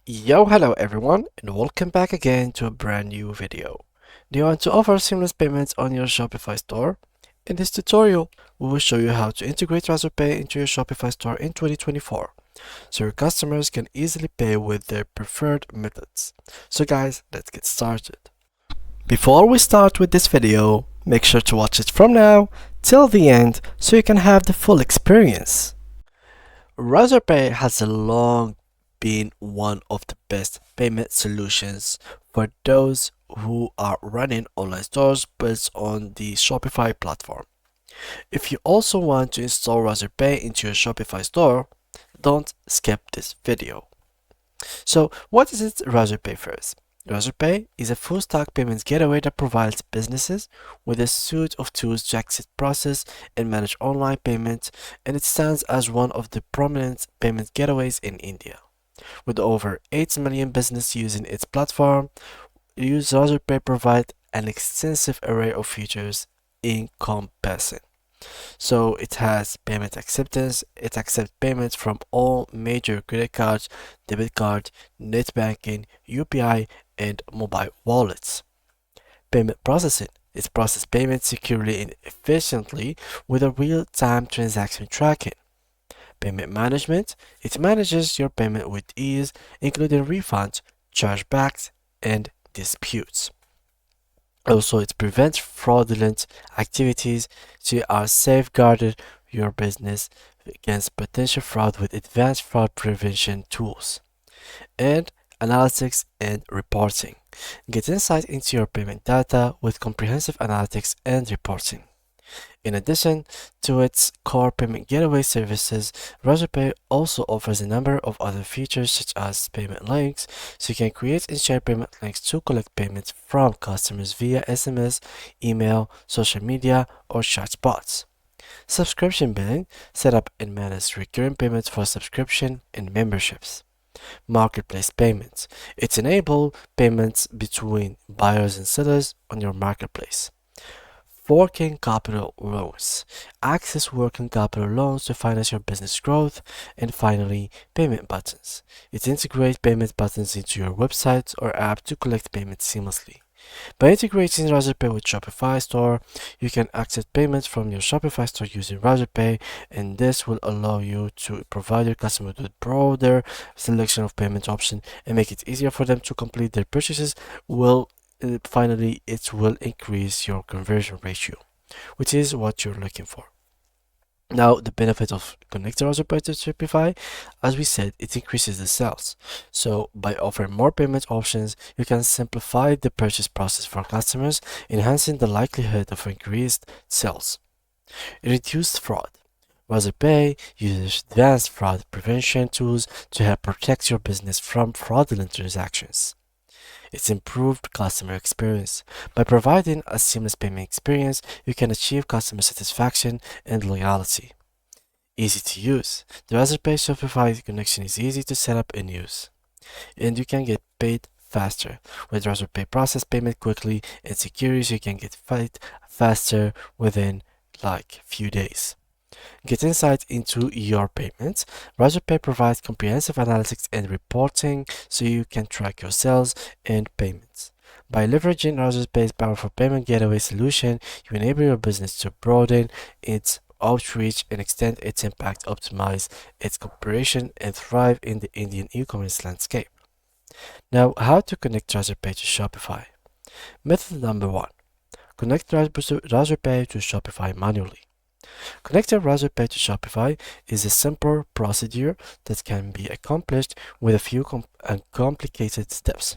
Hello everyone, and welcome back again to a brand new video. Do you want to offer seamless payments on your Shopify store? In this tutorial, we will show you how to integrate Razorpay into your Shopify store in 2024, so your customers can easily pay with their preferred methods. So guys, let's get started. Before we start with this video, make sure to watch it from now till the end so you can have the full experience. Razorpay has long been one of the best payment solutions for those who are running online stores built on the Shopify platform. If you also want to install Razorpay into your Shopify store, don't skip this video. So, what is it Razorpay first? Razorpay is a full-stack payments gateway that provides businesses with a suite of tools to access, process, and manage online payments, and it stands as one of the prominent payment gateways in India. With over 8 million businesses using its platform, Razorpay provides an extensive array of features encompassing. So it has payment acceptance. It accepts payments from all major credit cards, debit card, net banking, UPI, and mobile wallets. Payment processing. It processes payments securely and efficiently with a real-time transaction tracking. Payment management. It manages your payment with ease, including refunds, chargebacks, and disputes. Also, it prevents fraudulent activities, so you are safeguarded your business against potential fraud with advanced fraud prevention tools. And analytics and reporting. Get insight into your payment data with comprehensive analytics and reporting. In addition to its core payment gateway services, Razorpay also offers a number of other features such as payment links, so you can create and share payment links to collect payments from customers via SMS, email, social media, or chatbots. Subscription billing, set up and manage recurring payments for subscription and memberships. Marketplace payments. It enables payments between buyers and sellers on your marketplace. Working capital loans. Access working capital loans to finance your business growth. And finally, payment buttons. It integrates payment buttons into your website or app to collect payments seamlessly. By integrating Razorpay with Shopify store, you can access payments from your Shopify store using Razorpay, and this will allow you to provide your customers with broader selection of payment options and make it easier for them to complete their purchases. Finally, it will increase your conversion ratio, which is what you're looking for. Now, the benefit of connecting Razorpay to Shopify, as we said, it increases the sales. So, by offering more payment options, you can simplify the purchase process for customers, enhancing the likelihood of increased sales. Reduced fraud. Razorpay uses advanced fraud prevention tools to help protect your business from fraudulent transactions. It's improved customer experience. By providing a seamless payment experience, you can achieve customer satisfaction and loyalty. Easy to use. The Razorpay Shopify connection is easy to set up and use. And you can get paid faster. With Razorpay process payment quickly and securely, so you can get paid faster within like few days. Get insight into your payments. Razorpay provides comprehensive analytics and reporting so you can track your sales and payments. By leveraging Razorpay's powerful payment gateway solution, you enable your business to broaden its outreach and extend its impact, optimize its operation, and thrive in the Indian e-commerce landscape. Now, how to connect Razorpay to Shopify? Method number 1. Connect Razorpay to Shopify manually. Connecting Razorpay to Shopify is a simple procedure that can be accomplished with a few complicated steps.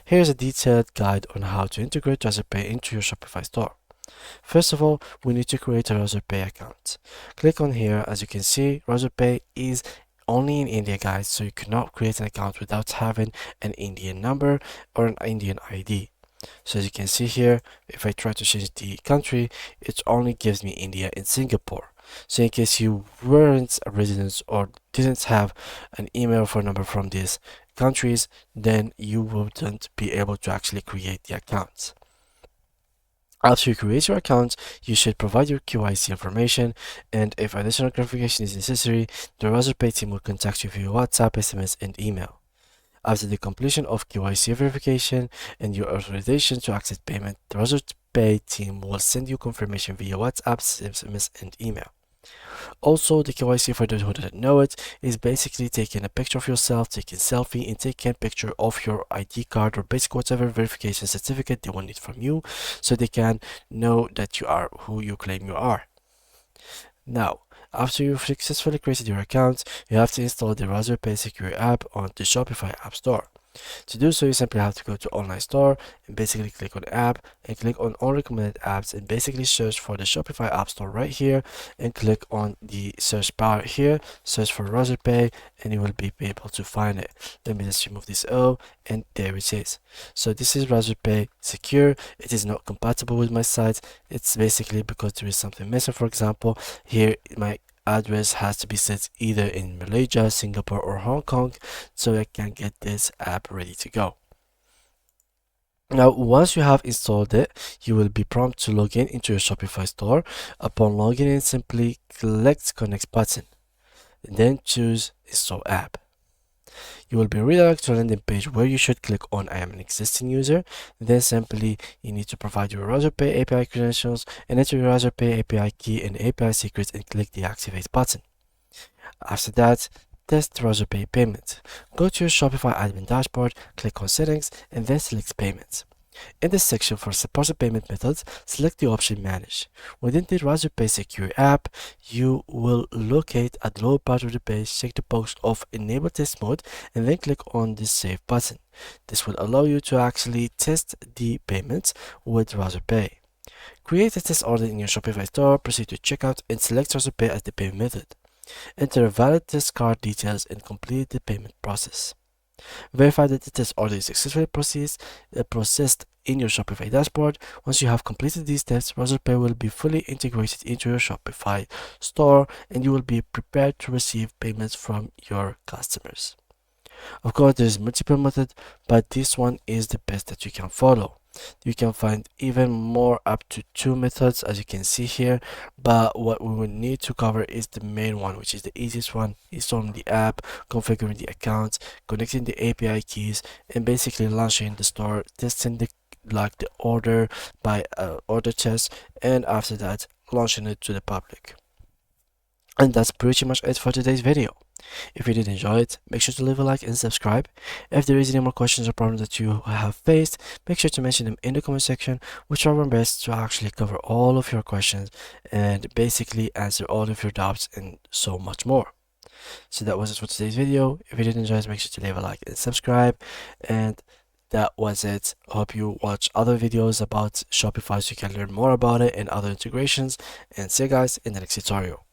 Here's a detailed guide on how to integrate Razorpay into your Shopify store. First of all, we need to create a Razorpay account. Click on here. As you can see, Razorpay is only in India, guys, so you cannot create an account without having an Indian number or an Indian ID. So as you can see here, if I try to change the country, it only gives me India and Singapore. So in case you weren't a resident or didn't have an email phone number from these countries, then you wouldn't be able to actually create the accounts. After you create your account, you should provide your KYC information, and if additional clarification is necessary, the Razorpay team will contact you via WhatsApp, SMS, and email. After the completion of KYC verification and your authorization to access payment, the Razorpay team will send you confirmation via WhatsApp, SMS, and email. Also, the KYC, for those who didn't know it, is basically taking a picture of yourself, taking a selfie, and taking a picture of your ID card or basic whatever verification certificate they will need from you, so they can know that you are who you claim you are. Now, after you've successfully created your account, you have to install the Razorpay Secure app on the Shopify App Store. To do so, you simply have to go to Online Store and basically click on App and click on All Recommended Apps and basically search for the Shopify App Store right here and click on the search bar here, search for Razorpay, and you will be able to find it. Let me just remove this O, and there it is. So this is Razorpay Secure. It is not compatible with my site. It's basically because there is something missing. For example, here my address has to be set either in Malaysia, Singapore, or Hong Kong, so I can get this app ready to go. Now, once you have installed it, you will be prompted to log in into your Shopify store. Upon logging in, simply click Connect button, and then choose Install App. You will be redirected to a landing page where you should click on I am an existing user. Then simply you need to provide your Razorpay API credentials and enter your Razorpay API key and API secrets and click the activate button. After that, test Razorpay payment. Go to your Shopify admin dashboard, click on settings, and then select payments. In this section for supported payment methods, select the option Manage. Within the Razorpay Secure app, you will locate at the lower part of the page, check the box of Enable Test Mode, and then click on the Save button. This will allow you to actually test the payments with Razorpay. Create a test order in your Shopify store, proceed to checkout, and select Razorpay as the payment method. Enter valid test card details and complete the payment process. Verify that the test order is successfully processed in your Shopify dashboard. Once you have completed these steps, Razorpay will be fully integrated into your Shopify store and you will be prepared to receive payments from your customers. Of course, there is multiple methods, but this one is the best that you can follow. You can find even more, up to 2 methods, as you can see here, but what we will need to cover is the main one, which is the easiest one: installing the app, configuring the account, connecting the API keys, and basically launching the store, testing the order by order test, and after that launching it to the public. And that's pretty much it for today's video. If you did enjoy it, make sure to leave a like and subscribe. If there is any more questions or problems that you have faced, make sure to mention them in the comment section. We'll try our best to actually cover all of your questions and basically answer all of your doubts and so much more. So that was it for today's video. If you did enjoy it, make sure to leave a like and subscribe. And that was it. I hope you watch other videos about Shopify so you can learn more about it and other integrations. And see you guys in the next tutorial.